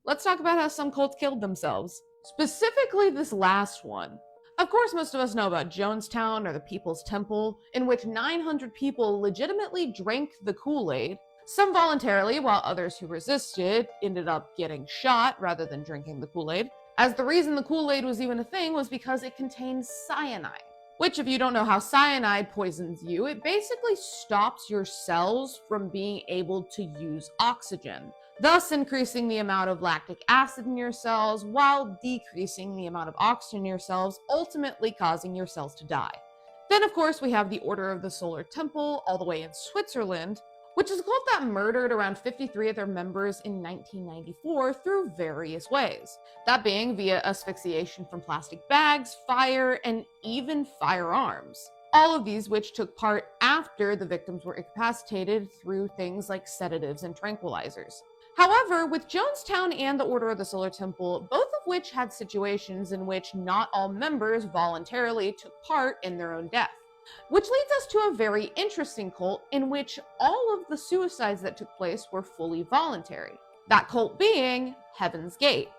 let's talk about how some cults killed themselves. Specifically, this last one. Of course, most of us know about Jonestown or the People's Temple, in which 900 people legitimately drank the Kool-Aid, some voluntarily, while others who resisted ended up getting shot rather than drinking the Kool-Aid, as the reason the Kool-Aid was even a thing was because it contained cyanide. Which, if you don't know how cyanide poisons you, it basically stops your cells from being able to use oxygen, thus increasing the amount of lactic acid in your cells while decreasing the amount of oxygen in your cells, ultimately causing your cells to die. Then, of course, we have the Order of the Solar Temple, all the way in Switzerland, which is a cult that murdered around 53 of their members in 1994 through various ways. That being via asphyxiation from plastic bags, fire, and even firearms. All of these which took part after the victims were incapacitated through things like sedatives and tranquilizers. However, with Jonestown and the Order of the Solar Temple, both of which had situations in which not all members voluntarily took part in their own death. Which leads us to a very interesting cult in which all of the suicides that took place were fully voluntary. That cult being Heaven's Gate.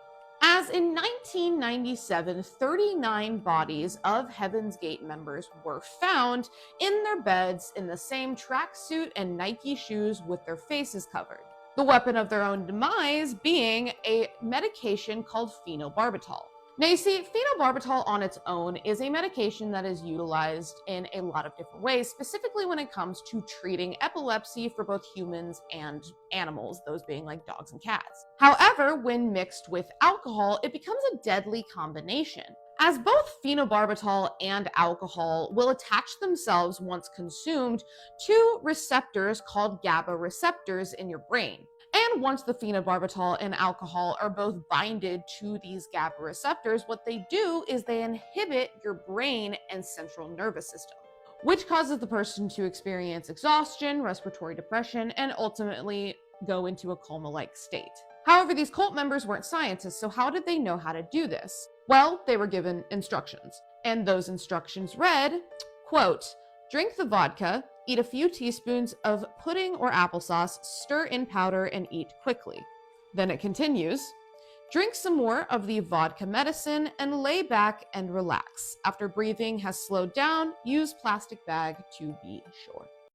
As in 1997, 39 bodies of Heaven's Gate members were found in their beds in the same tracksuit and Nike shoes with their faces covered. The weapon of their own demise being a medication called phenobarbital. Now you see, phenobarbital on its own is a medication that is utilized in a lot of different ways, specifically when it comes to treating epilepsy for both humans and animals, those being like dogs and cats. However, when mixed with alcohol, it becomes a deadly combination, as both phenobarbital and alcohol will attach themselves once consumed to receptors called GABA receptors in your brain. And once the phenobarbital and alcohol are both binded to these GABA receptors, what they do is they inhibit your brain and central nervous system, which causes the person to experience exhaustion, respiratory depression, and ultimately go into a coma-like state. However, these cult members weren't scientists, so how did they know how to do this? Well, they were given instructions, and those instructions read, quote, "Drink the vodka, eat a few teaspoons of pudding or applesauce, stir in powder, and eat quickly." Then it continues, "Drink some more of the vodka medicine and lay back and relax. After breathing has slowed down, use plastic bag to be sure."